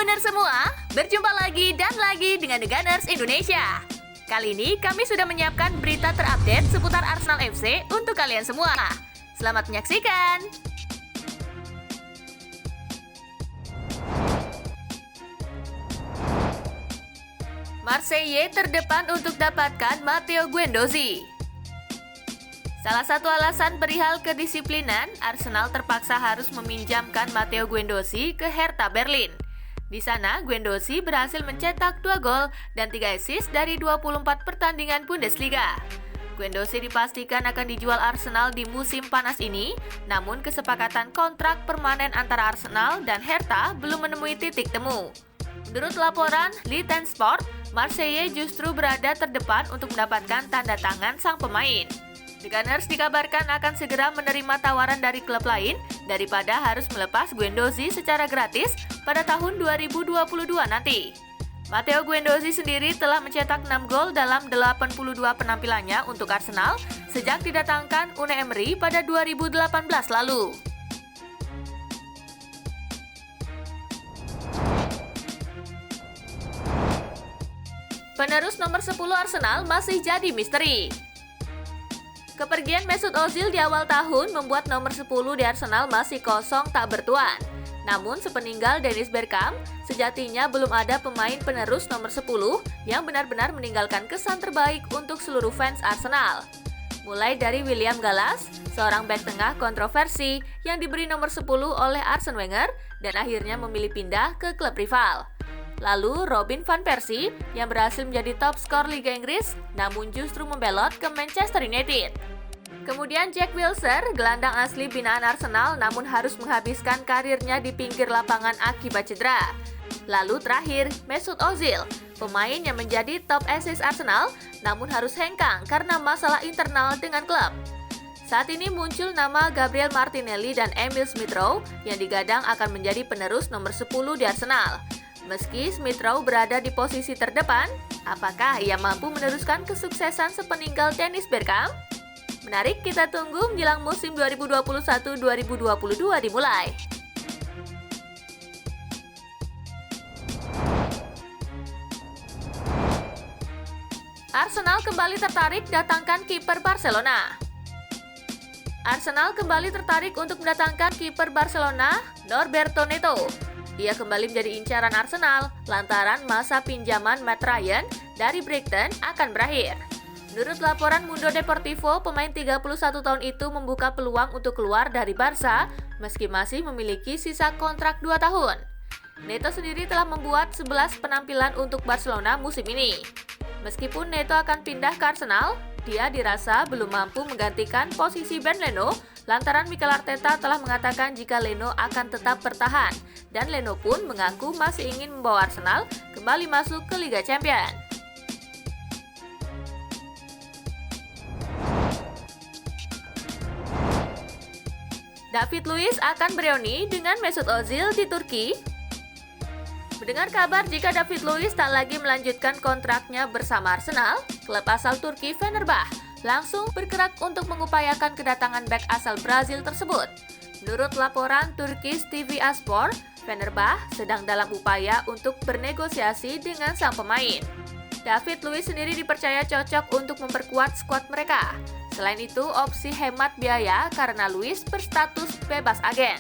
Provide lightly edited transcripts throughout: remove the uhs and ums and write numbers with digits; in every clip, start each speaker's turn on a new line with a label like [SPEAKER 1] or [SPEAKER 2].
[SPEAKER 1] Gunner semua, berjumpa lagi dan lagi dengan The Gunners Indonesia. Kali ini kami sudah menyiapkan berita terupdate seputar Arsenal FC untuk kalian semua. Selamat menyaksikan. Marseille terdepan untuk dapatkan Matteo Guendouzi. Salah satu alasan perihal kedisiplinan, Arsenal terpaksa harus meminjamkan Matteo Guendouzi ke Hertha Berlin. Di sana, Guendouzi berhasil mencetak 2 gol dan 3 assist dari 24 pertandingan Bundesliga. Guendouzi dipastikan akan dijual Arsenal di musim panas ini, namun kesepakatan kontrak permanen antara Arsenal dan Hertha belum menemui titik temu. Menurut laporan Liten Sport, Marseille justru berada terdepan untuk mendapatkan tanda tangan sang pemain. The Gunners dikabarkan akan segera menerima tawaran dari klub lain daripada harus melepas Guendouzi secara gratis pada tahun 2022 nanti. Matteo Guendouzi sendiri telah mencetak 6 gol dalam 82 penampilannya untuk Arsenal sejak didatangkan Unai Emery pada 2018 lalu. Penerus nomor 10 Arsenal masih jadi misteri. Kepergian Mesut Ozil di awal tahun membuat nomor 10 di Arsenal masih kosong tak bertuan. Namun sepeninggal Dennis Bergkamp, sejatinya belum ada pemain penerus nomor 10 yang benar-benar meninggalkan kesan terbaik untuk seluruh fans Arsenal. Mulai dari William Gallas, seorang bek tengah kontroversi yang diberi nomor 10 oleh Arsene Wenger dan akhirnya memilih pindah ke klub rival. Lalu Robin van Persie yang berhasil menjadi top skor Liga Inggris namun justru membelot ke Manchester United. Kemudian Jack Wilshere, gelandang asli binaan Arsenal namun harus menghabiskan karirnya di pinggir lapangan akibat cedera. Lalu terakhir Mesut Ozil, pemain yang menjadi top assist Arsenal namun harus hengkang karena masalah internal dengan klub. Saat ini muncul nama Gabriel Martinelli dan Emil Smith Rowe yang digadang akan menjadi penerus nomor 10 di Arsenal. Meski Smith Rowe berada di posisi terdepan, apakah ia mampu meneruskan kesuksesan sepeninggal Dennis Bergkamp? Menarik kita tunggu menjelang musim 2021-2022 dimulai. Arsenal kembali tertarik datangkan kiper Barcelona. Arsenal kembali tertarik untuk mendatangkan kiper Barcelona, Norberto Neto. Ia kembali menjadi incaran Arsenal lantaran masa pinjaman Matt Ryan dari Brighton akan berakhir. Menurut laporan Mundo Deportivo, pemain 31 tahun itu membuka peluang untuk keluar dari Barca meski masih memiliki sisa kontrak 2 tahun. Neto sendiri telah membuat 11 penampilan untuk Barcelona musim ini. Meskipun Neto akan pindah ke Arsenal, dia dirasa belum mampu menggantikan posisi Ben Leno lantaran Mikel Arteta telah mengatakan jika Leno akan tetap bertahan dan Leno pun mengaku masih ingin membawa Arsenal kembali masuk ke Liga Champions. David Luiz akan bereuni dengan Mesut Ozil di Turki. Mendengar kabar jika David Luiz tak lagi melanjutkan kontraknya bersama Arsenal, klub asal Turki Fenerbahce langsung bergerak untuk mengupayakan kedatangan bek asal Brazil tersebut. Menurut laporan Turkish TV Aspor, Fenerbahce sedang dalam upaya untuk bernegosiasi dengan sang pemain. David Luiz sendiri dipercaya cocok untuk memperkuat skuad mereka. Selain itu, opsi hemat biaya karena Luiz berstatus bebas agen.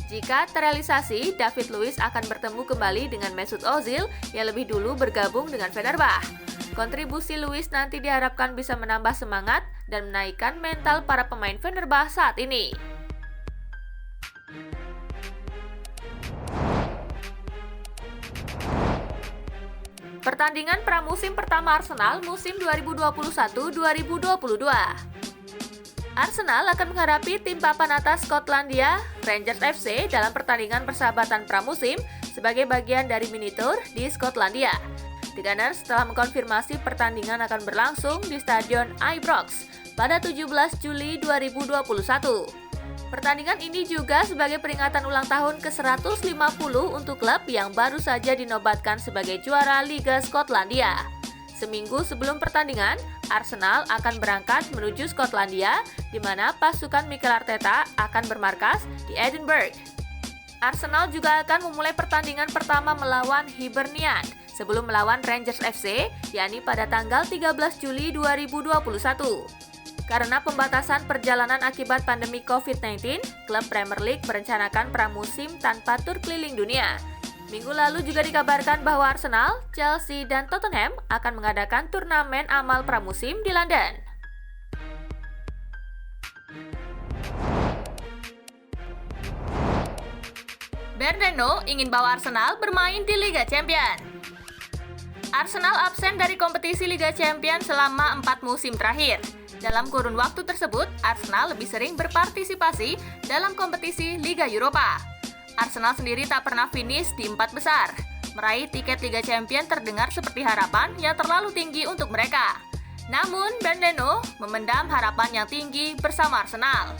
[SPEAKER 1] Jika terrealisasi, David Luiz akan bertemu kembali dengan Mesut Ozil yang lebih dulu bergabung dengan Fenerbahce. Kontribusi Luiz nanti diharapkan bisa menambah semangat dan menaikkan mental para pemain Fenerbahce saat ini. Pertandingan pramusim pertama Arsenal musim 2021-2022. Arsenal akan menghadapi tim papan atas Skotlandia, Rangers FC dalam pertandingan persahabatan pramusim sebagai bagian dari mini tour di Skotlandia. The Gunners telah mengkonfirmasi pertandingan akan berlangsung di Stadion Ibrox pada 17 Juli 2021. Pertandingan ini juga sebagai peringatan ulang tahun ke-150 untuk klub yang baru saja dinobatkan sebagai juara Liga Skotlandia. Seminggu sebelum pertandingan, Arsenal akan berangkat menuju Skotlandia, di mana pasukan Mikel Arteta akan bermarkas di Edinburgh. Arsenal juga akan memulai pertandingan pertama melawan Hibernian sebelum melawan Rangers FC, yakni pada tanggal 13 Juli 2021. Karena pembatasan perjalanan akibat pandemi COVID-19, klub Premier League merencanakan pramusim tanpa tur keliling dunia. Minggu lalu juga dikabarkan bahwa Arsenal, Chelsea, dan Tottenham akan mengadakan turnamen amal pramusim di London. Bernardo ingin bawa Arsenal bermain di Liga Champions. Arsenal absen dari kompetisi Liga Champions selama 4 musim terakhir. Dalam kurun waktu tersebut, Arsenal lebih sering berpartisipasi dalam kompetisi Liga Eropa. Arsenal sendiri tak pernah finish di 4 besar. Meraih tiket Liga Champions terdengar seperti harapan yang terlalu tinggi untuk mereka. Namun, Bernardo memendam harapan yang tinggi bersama Arsenal.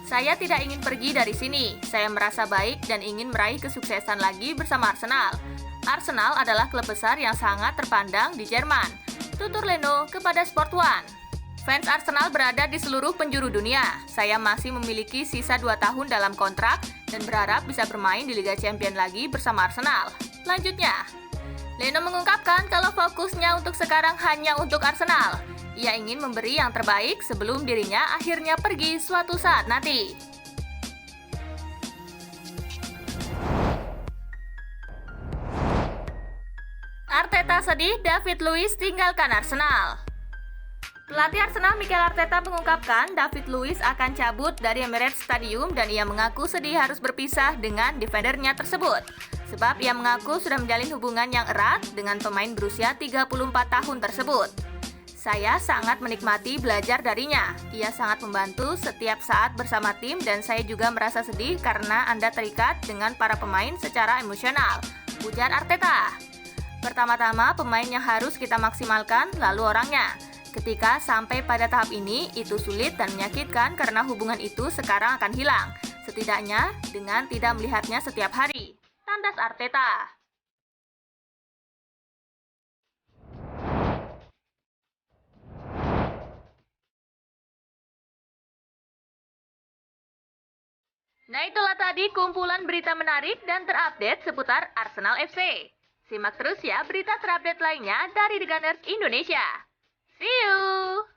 [SPEAKER 1] Saya tidak ingin pergi dari sini. Saya merasa baik dan ingin meraih kesuksesan lagi bersama Arsenal. Arsenal adalah klub besar yang sangat terpandang di Jerman, tutur Leno kepada Sport One. Fans Arsenal berada di seluruh penjuru dunia. Saya masih memiliki sisa 2 tahun dalam kontrak dan berharap bisa bermain di Liga Champions lagi bersama Arsenal. Lanjutnya, Leno mengungkapkan kalau fokusnya untuk sekarang hanya untuk Arsenal. Ia ingin memberi yang terbaik sebelum dirinya akhirnya pergi suatu saat nanti. Arteta sedih David Luiz tinggalkan Arsenal. Pelatih Arsenal Mikel Arteta mengungkapkan David Luiz akan cabut dari Emirates Stadium dan ia mengaku sedih harus berpisah dengan defendernya tersebut. Sebab ia mengaku sudah menjalin hubungan yang erat dengan pemain berusia 34 tahun tersebut. Saya sangat menikmati belajar darinya. Ia sangat membantu setiap saat bersama tim dan saya juga merasa sedih karena Anda terikat dengan para pemain secara emosional, ujar Arteta. Pertama-tama pemain yang harus kita maksimalkan lalu orangnya. Ketika sampai pada tahap ini, itu sulit dan menyakitkan karena hubungan itu sekarang akan hilang. Setidaknya dengan tidak melihatnya setiap hari. Tandas Arteta. Nah itulah tadi kumpulan berita menarik dan terupdate seputar Arsenal FC. Simak terus ya berita terupdate lainnya dari The Gunners Indonesia. See you!